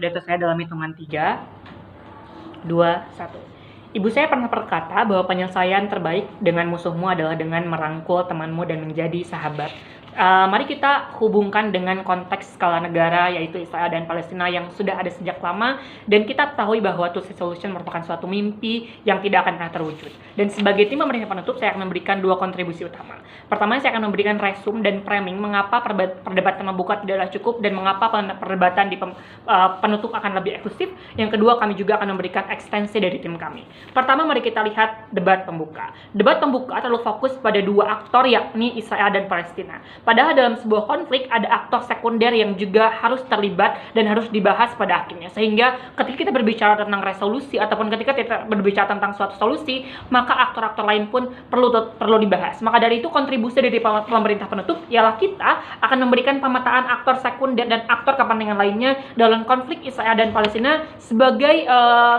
Pidato saya dalam hitungan 3, 2, 1. Ibu saya pernah berkata bahwa penyelesaian terbaik dengan musuhmu adalah dengan merangkul temanmu dan menjadi sahabat. Mari kita hubungkan dengan konteks skala negara, yaitu Israel dan Palestina yang sudah ada sejak lama, dan kita ketahui bahwa two-state solution merupakan suatu mimpi yang tidak akan pernah terwujud. Dan sebagai tim pemerintah penutup, saya akan memberikan dua kontribusi utama. Pertama, saya akan memberikan resume dan framing mengapa perdebatan membuka tidaklah cukup dan mengapa perdebatan di penutup akan lebih eksklusif. Yang kedua, kami juga akan memberikan ekstensi dari tim kami. Pertama, mari kita lihat debat pembuka. Debat pembuka terlalu fokus pada dua aktor, yakni Israel dan Palestina. Padahal dalam sebuah konflik ada aktor sekunder yang juga harus terlibat dan harus dibahas pada akhirnya. Sehingga ketika kita berbicara tentang resolusi ataupun ketika kita berbicara tentang suatu solusi, maka aktor-aktor lain pun perlu dibahas. Maka dari itu kontribusi dari pemerintah penutup ialah kita akan memberikan pemetaan aktor sekunder dan aktor kepentingan lainnya dalam konflik Israel dan Palestina sebagai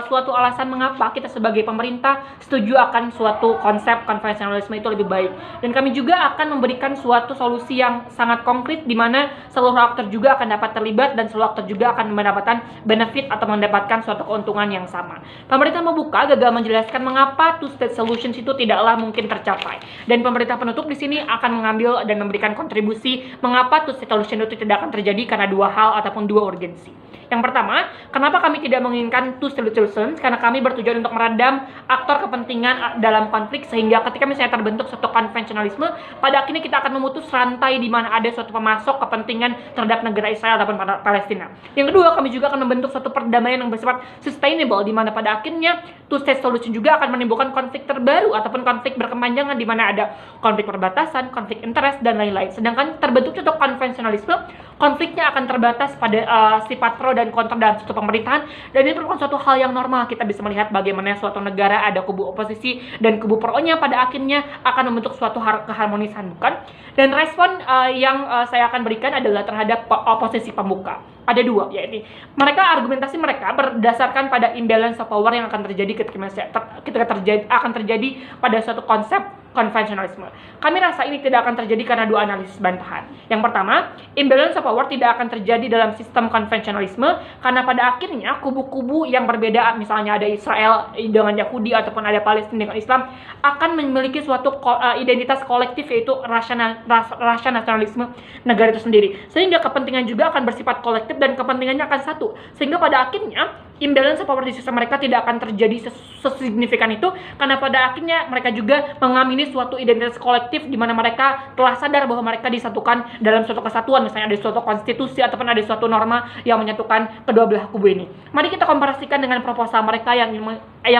suatu alasan mengapa kita sebagai pemerintah setuju akan suatu konsep konvensionalisme itu lebih baik. Dan kami juga akan memberikan suatu solusi yang sangat konkret di mana seluruh aktor juga akan dapat terlibat dan seluruh aktor juga akan mendapatkan benefit atau mendapatkan suatu keuntungan yang sama. Pemerintah membuka gagal menjelaskan mengapa two-state solutions itu tidaklah mungkin tercapai. Dan pemerintah penutup di sini akan mengambil dan memberikan kontribusi mengapa two-state solution itu tidak akan terjadi karena dua hal ataupun dua urgensi. Yang pertama, kenapa kami tidak menginginkan two-state solutions? Karena kami bertujuan untuk meredam aktor kepentingan dalam konflik sehingga ketika misalnya terbentuk suatu konvensionalisme, pada akhirnya kita akan memutus rantai di mana ada suatu pemasok kepentingan terhadap negara Israel ataupun Palestina. Yang kedua, kami juga akan membentuk suatu perdamaian yang bersifat sustainable di mana pada akhirnya two-state solution juga akan menimbulkan konflik terbaru ataupun konflik berkepanjangan di mana ada konflik perbatasan, konflik interest dan lain-lain. Sedangkan terbentuk suatu konvensionalisme, konfliknya akan terbatas pada sifat pro dan kontra dalam suatu pemerintahan, dan ini merupakan suatu hal yang normal. Kita bisa melihat bagaimana suatu negara ada kubu oposisi dan kubu pro-nya pada akhirnya akan membentuk suatu keharmonisan, bukan? Dan respon yang saya akan berikan adalah terhadap oposisi pembuka. Ada dua, yaitu argumentasi mereka berdasarkan pada imbalance of power yang akan terjadi akan terjadi pada suatu konsep konvensionalisme. Kami rasa ini tidak akan terjadi karena dua analisis bantahan. Yang pertama, imbalance of power tidak akan terjadi dalam sistem konvensionalisme karena pada akhirnya kubu-kubu yang berbeda, misalnya ada Israel dengan Yahudi ataupun ada Palestina dengan Islam, akan memiliki suatu identitas kolektif, yaitu rasa nasionalisme negara itu sendiri. Sehingga kepentingan juga akan bersifat kolektif dan kepentingannya akan satu. Sehingga pada akhirnya imbalance of power di sistem mereka tidak akan terjadi sesignifikan itu karena pada akhirnya mereka juga mengamini suatu identitas kolektif di mana mereka telah sadar bahwa mereka disatukan dalam suatu kesatuan, misalnya ada suatu konstitusi ataupun ada suatu norma yang menyatukan kedua belah kubu ini. Mari kita komparasikan dengan proposal mereka yang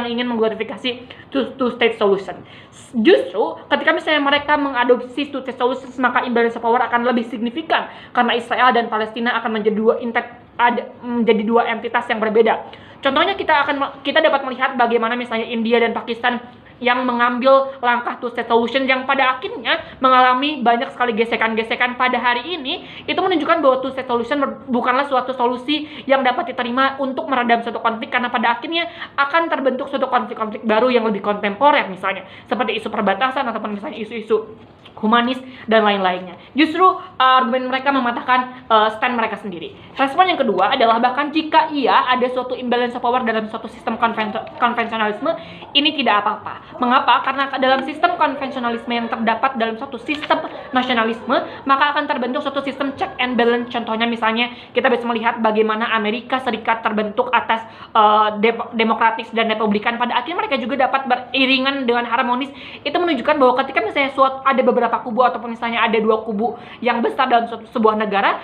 ingin mengglorifikasi two-state solution. Justru ketika misalnya mereka mengadopsi two-state solution, maka imbalance of power akan lebih signifikan karena Israel dan Palestina akan menjadi dua entitas yang berbeda. Contohnya kita dapat melihat bagaimana misalnya India dan Pakistan yang mengambil langkah two-state solution yang pada akhirnya mengalami banyak sekali gesekan-gesekan pada hari ini. Itu menunjukkan bahwa two-state solution bukanlah suatu solusi yang dapat diterima untuk meredam suatu konflik, karena pada akhirnya akan terbentuk suatu konflik-konflik baru yang lebih kontemporer, misalnya seperti isu perbatasan ataupun misalnya isu-isu humanis dan lain-lainnya. Justru argumen mereka mematahkan stand mereka sendiri. Respon yang kedua adalah bahkan jika ada suatu imbalance of power dalam suatu sistem konvensionalisme, ini tidak apa-apa. Mengapa? Karena dalam sistem konvensionalisme yang terdapat dalam suatu sistem nasionalisme, maka akan terbentuk suatu sistem check and balance. Contohnya misalnya kita bisa melihat bagaimana Amerika Serikat terbentuk atas demokratis dan republikan. Pada akhirnya mereka juga dapat beriringan dengan harmonis. Itu menunjukkan bahwa ketika misalnya ada beberapa kubu ataupun misalnya ada dua kubu yang besar dalam sebuah negara,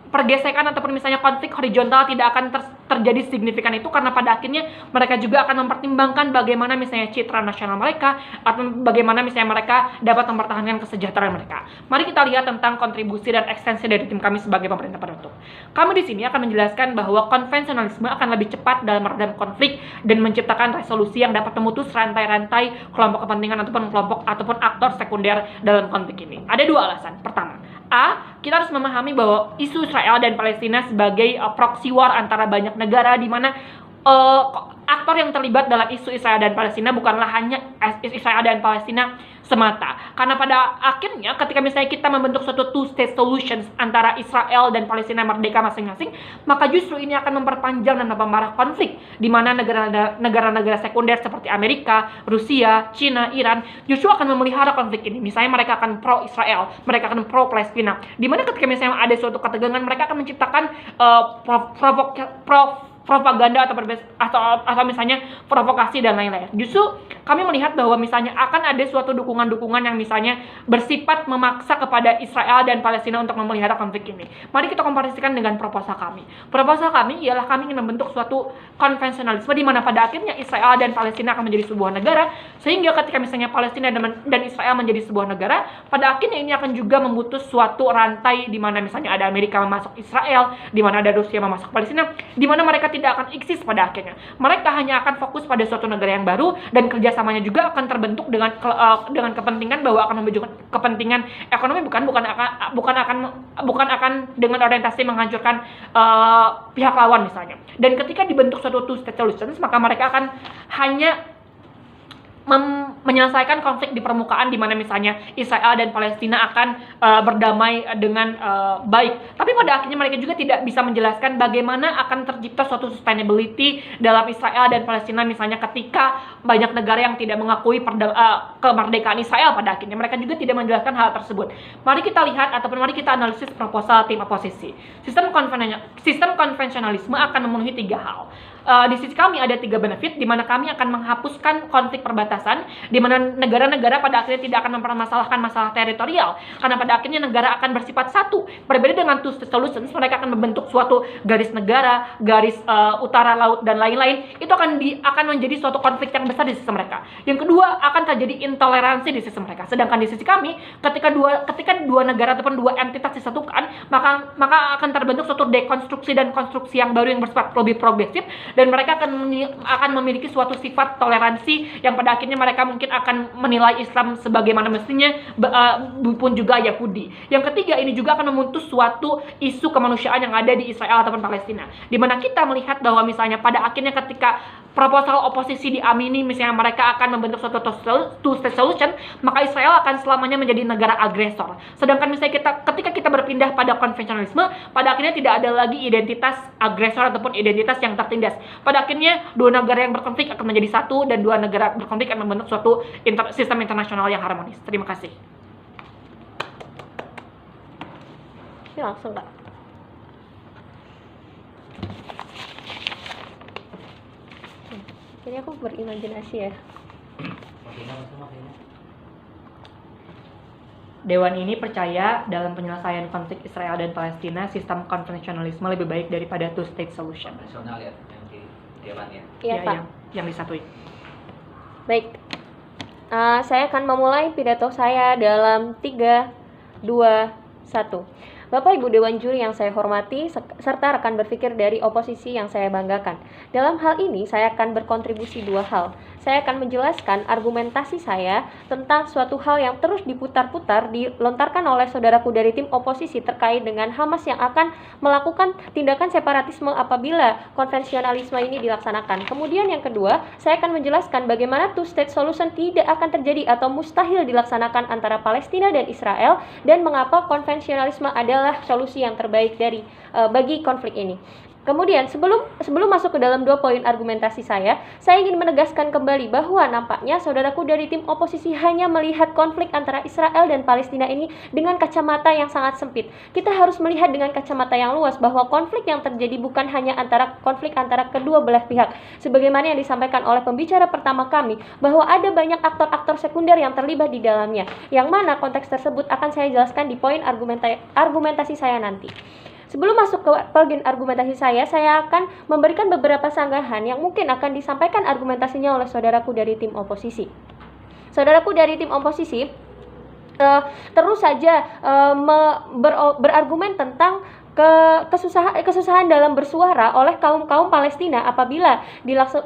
pergesekan ataupun misalnya konflik horizontal tidak akan terjadi signifikan itu karena pada akhirnya mereka juga akan mempertimbangkan bagaimana misalnya citra nasional mereka atau bagaimana misalnya mereka dapat mempertahankan kesejahteraan mereka. Mari kita lihat tentang kontribusi dan ekstensi dari tim kami sebagai pemerintah penutup. Kami di sini akan menjelaskan bahwa konvensionalisme akan lebih cepat dalam meredam konflik dan menciptakan resolusi yang dapat memutus rantai-rantai kelompok kepentingan ataupun aktor sekunder dalam konflik ini. Ada dua alasan. Pertama, kita harus memahami bahwa isu Israel dan Palestina sebagai proxy war antara banyak negara, di mana aktor yang terlibat dalam isu Israel dan Palestina bukanlah hanya Israel dan Palestina semata. Karena pada akhirnya ketika misalnya kita membentuk suatu two-state solutions antara Israel dan Palestina merdeka masing-masing, maka justru ini akan memperpanjang dan memperparah konflik di mana negara-negara sekunder seperti Amerika, Rusia, China, Iran justru akan memelihara konflik ini. Misalnya mereka akan pro Israel, mereka akan pro Palestina. Di mana ketika misalnya ada suatu ketegangan, mereka akan menciptakan propaganda atau misalnya provokasi dan lain-lain. Justru kami melihat bahwa misalnya akan ada suatu dukungan-dukungan yang misalnya bersifat memaksa kepada Israel dan Palestina untuk memelihara konflik ini. Mari kita komparasikan dengan proposal kami. Proposal kami ialah kami ingin membentuk suatu konvensionalisme di mana pada akhirnya Israel dan Palestina akan menjadi sebuah negara, sehingga ketika misalnya Palestina dan Israel menjadi sebuah negara, pada akhirnya ini akan juga memutus suatu rantai di mana misalnya ada Amerika memasuk Israel, di mana ada Rusia memasuk Palestina, di mana mereka tidak akan eksis pada akhirnya. Mereka hanya akan fokus pada suatu negara yang baru dan kerjasamanya juga akan terbentuk dengan kepentingan bahwa akan menunjukkan kepentingan ekonomi, bukan akan dengan orientasi menghancurkan pihak lawan misalnya. Dan ketika dibentuk suatu two-state solutions, maka mereka akan hanya menyelesaikan konflik di permukaan di mana misalnya Israel dan Palestina akan berdamai dengan baik. Tapi pada akhirnya mereka juga tidak bisa menjelaskan bagaimana akan tercipta suatu sustainability dalam Israel dan Palestina misalnya ketika banyak negara yang tidak mengakui kemerdekaan Israel. Pada akhirnya mereka juga tidak menjelaskan hal tersebut. Mari kita lihat ataupun mari kita analisis proposal tim oposisi. Sistem konvensionalisme akan memenuhi 3 hal. Di sisi kami ada 3 benefit, di mana kami akan menghapuskan konflik perbatasan, di mana negara-negara pada akhirnya tidak akan mempermasalahkan masalah teritorial, karena pada akhirnya negara akan bersifat satu. Berbeda dengan two-state solutions, mereka akan membentuk suatu garis negara, garis utara laut dan lain-lain. Itu akan menjadi suatu konflik yang besar di sisi mereka. Yang kedua, akan terjadi intoleransi di sisi mereka. Sedangkan di sisi kami, ketika dua negara ataupun dua entitas disatukan, maka akan terbentuk suatu dekonstruksi dan konstruksi yang baru yang bersifat lebih progresif, dan mereka akan memiliki suatu sifat toleransi yang pada akhirnya mereka mungkin akan menilai Islam sebagaimana mestinya, pun juga Yahudi. Yang ketiga, ini juga akan memutus suatu isu kemanusiaan yang ada di Israel ataupun Palestina, di mana kita melihat bahwa misalnya pada akhirnya ketika proposal oposisi diamini, misalnya mereka akan membentuk suatu two-state solution, maka Israel akan selamanya menjadi negara agresor. Sedangkan misalnya ketika kita berpindah pada konvensionalisme, pada akhirnya tidak ada lagi identitas agresor ataupun identitas yang tertindas. Pada akhirnya dua negara yang berkonflik akan menjadi satu, dan dua negara berkonflik akan membentuk suatu sistem internasional yang harmonis. Terima kasih. Ini langsung Kak. Jadi aku berimajinasi ya. Dewan ini percaya dalam penyelesaian konflik Israel dan Palestina, sistem konvensionalisme lebih baik daripada two-state solution. Nasional ya, yang di Dewan ya. Iya Pak. Yang disatuin. Baik. Saya akan memulai pidato saya dalam 3, 2, 1. Bapak Ibu Dewan Juri yang saya hormati, serta rekan berpikir dari oposisi yang saya banggakan. Dalam hal ini, saya akan berkontribusi 2 hal. Saya akan menjelaskan argumentasi saya tentang suatu hal yang terus diputar-putar, dilontarkan oleh saudaraku dari tim oposisi terkait dengan Hamas yang akan melakukan tindakan separatisme apabila konvensionalisme ini dilaksanakan. Kemudian yang kedua, saya akan menjelaskan bagaimana two-state solution tidak akan terjadi atau mustahil dilaksanakan antara Palestina dan Israel, dan mengapa konvensionalisme adalah solusi yang terbaik bagi konflik ini. Kemudian sebelum masuk ke dalam 2 poin argumentasi saya ingin menegaskan kembali bahwa nampaknya saudaraku dari tim oposisi hanya melihat konflik antara Israel dan Palestina ini dengan kacamata yang sangat sempit. Kita harus melihat dengan kacamata yang luas bahwa konflik yang terjadi bukan hanya konflik antara kedua belah pihak, sebagaimana yang disampaikan oleh pembicara pertama kami, bahwa ada banyak aktor-aktor sekunder yang terlibat di dalamnya, yang mana konteks tersebut akan saya jelaskan di poin argumentasi saya nanti. Sebelum masuk ke poin argumentasi saya akan memberikan beberapa sanggahan yang mungkin akan disampaikan argumentasinya oleh saudaraku dari tim oposisi. Saudaraku dari tim oposisi terus saja berargumen tentang kesusahan dalam bersuara oleh kaum Palestina apabila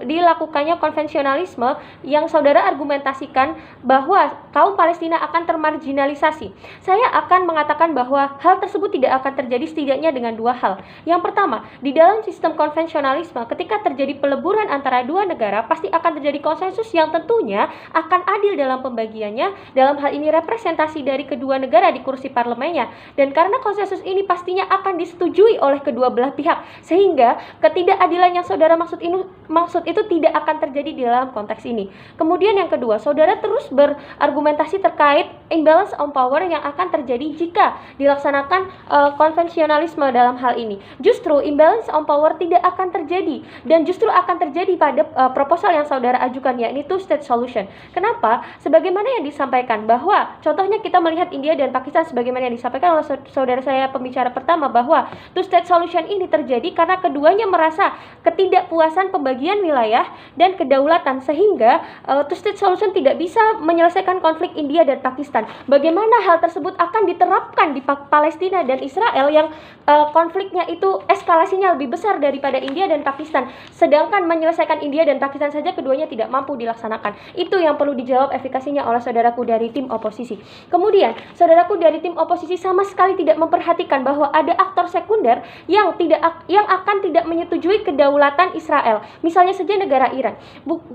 dilakukannya konvensionalisme yang saudara argumentasikan bahwa kaum Palestina akan termarginalisasi. Saya akan mengatakan bahwa hal tersebut tidak akan terjadi setidaknya dengan dua hal. Yang pertama, di dalam sistem konvensionalisme ketika terjadi peleburan antara dua negara pasti akan terjadi konsensus yang tentunya akan adil dalam pembagiannya, dalam hal ini representasi dari kedua negara di kursi parlemennya, dan karena konsensus ini pastinya akan disetujui oleh kedua belah pihak, sehingga ketidakadilan yang saudara maksud itu tidak akan terjadi di dalam konteks ini. Kemudian yang kedua, saudara terus berargumentasi terkait imbalance of power yang akan terjadi jika dilaksanakan konvensionalisme dalam hal ini. Justru imbalance of power tidak akan terjadi, dan justru akan terjadi pada proposal yang saudara ajukan, yakni two state solution. Kenapa? Sebagaimana yang disampaikan bahwa contohnya kita melihat India dan Pakistan, sebagaimana yang disampaikan oleh saudara saya pembicara pertama, bahwa two state solution ini terjadi karena keduanya merasa ketidakpuasan pembagian wilayah dan kedaulatan, sehingga two state solution tidak bisa menyelesaikan konflik India dan Pakistan. Bagaimana hal tersebut akan diterapkan di Palestina dan Israel yang konfliknya itu eskalasinya lebih besar daripada India dan Pakistan, sedangkan menyelesaikan India dan Pakistan saja keduanya tidak mampu dilaksanakan. Itu yang perlu dijawab efikasinya oleh saudaraku dari tim oposisi. Kemudian saudaraku dari tim oposisi sama sekali tidak memperhatikan bahwa ada aktor sekunder yang akan tidak menyetujui kedaulatan Israel. Misalnya saja negara Iran.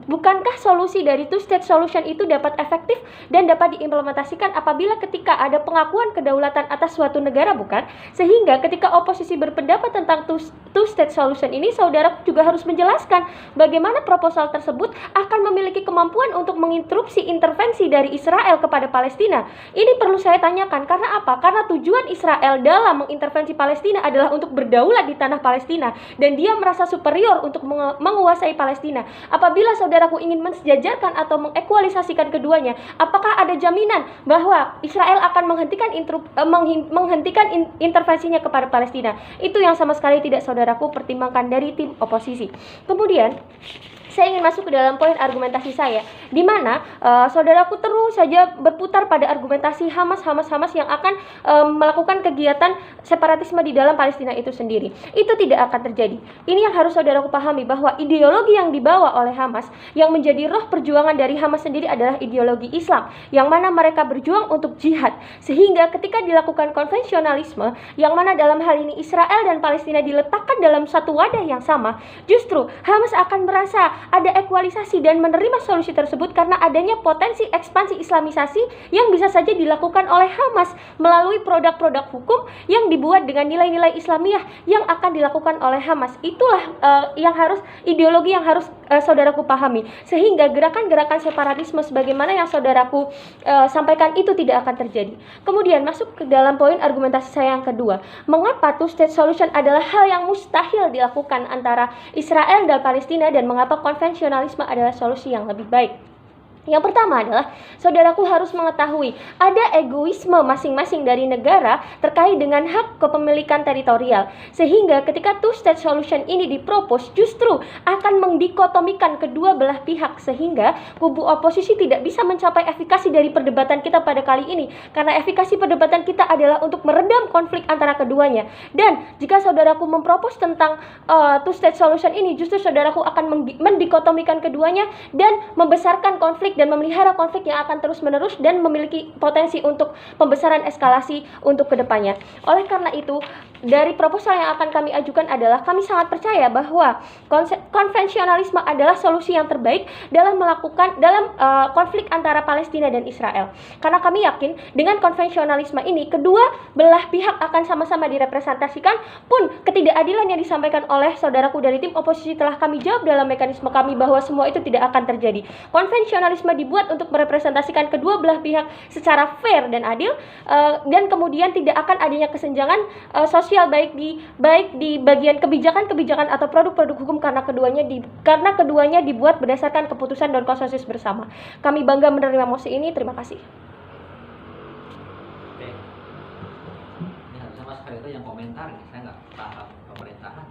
Bukankah solusi dari two state solution itu dapat efektif dan dapat diimplementasikan apabila ketika ada pengakuan kedaulatan atas suatu negara, bukan? Sehingga ketika oposisi berpendapat tentang two state solution ini, saudara juga harus menjelaskan bagaimana proposal tersebut akan memiliki kemampuan untuk menginterupsi intervensi dari Israel kepada Palestina. Ini perlu saya tanyakan, karena apa? Karena tujuan Israel dalam mengintervensi Palestina adalah untuk berdaulat di tanah Palestina, dan dia merasa superior untuk menguasai Palestina. Apabila saudaraku ingin mensejajarkan atau mengekualisasikan keduanya, apakah ada jaminan bahwa Israel akan menghentikan intervensinya kepada Palestina? Itu yang sama sekali tidak saudaraku pertimbangkan dari tim oposisi. Kemudian saya ingin masuk ke dalam poin argumentasi saya, di mana saudaraku terus saja berputar pada argumentasi Hamas yang akan melakukan kegiatan separatisme di dalam Palestina itu sendiri. Itu tidak akan terjadi. Ini yang harus saudaraku pahami, bahwa ideologi yang dibawa oleh Hamas, yang menjadi roh perjuangan dari Hamas sendiri adalah ideologi Islam, yang mana mereka berjuang untuk jihad, sehingga ketika dilakukan konvensionalisme, yang mana dalam hal ini Israel dan Palestina diletakkan dalam satu wadah yang sama, justru Hamas akan merasa ada ekualisasi dan menerima solusi tersebut karena adanya potensi ekspansi Islamisasi yang bisa saja dilakukan oleh Hamas melalui produk-produk hukum yang dibuat dengan nilai-nilai Islamiyah yang akan dilakukan oleh Hamas. Itulah ideologi yang harus saudaraku pahami, sehingga gerakan-gerakan separatisme sebagaimana yang saudaraku sampaikan itu tidak akan terjadi. Kemudian masuk ke dalam poin argumentasi saya yang kedua, mengapa two state solution adalah hal yang mustahil dilakukan antara Israel dan Palestina, dan mengapa konvensionalisme adalah solusi yang lebih baik. Yang pertama adalah saudaraku harus mengetahui ada egoisme masing-masing dari negara terkait dengan hak kepemilikan teritorial, sehingga ketika two state solution ini dipropos justru akan mendikotomikan kedua belah pihak, sehingga kubu oposisi tidak bisa mencapai efikasi dari perdebatan kita pada kali ini, karena efikasi perdebatan kita adalah untuk meredam konflik antara keduanya. Dan jika saudaraku mempropos tentang two state solution ini, justru saudaraku akan mendikotomikan keduanya dan membesarkan konflik dan memelihara konflik yang akan terus-menerus dan memiliki potensi untuk pembesaran eskalasi untuk kedepannya. Oleh karena itu, dari proposal yang akan kami ajukan adalah kami sangat percaya bahwa konvensionalisme adalah solusi yang terbaik dalam konflik antara Palestina dan Israel. Karena kami yakin dengan konvensionalisme ini kedua belah pihak akan sama-sama direpresentasikan, pun ketidakadilan yang disampaikan oleh saudaraku dari tim oposisi telah kami jawab dalam mekanisme kami bahwa semua itu tidak akan terjadi. Konvensionalisme dibuat untuk merepresentasikan kedua belah pihak secara fair dan adil, dan kemudian tidak akan adanya kesenjangan sosial baik di bagian kebijakan atau produk-produk hukum, karena keduanya dibuat berdasarkan keputusan dan konsensus bersama. Kami bangga menerima mosi ini. Terima kasih. Oke. Ini harusnya Mas Ferito yang komentar, saya nggak paham pemerintahan.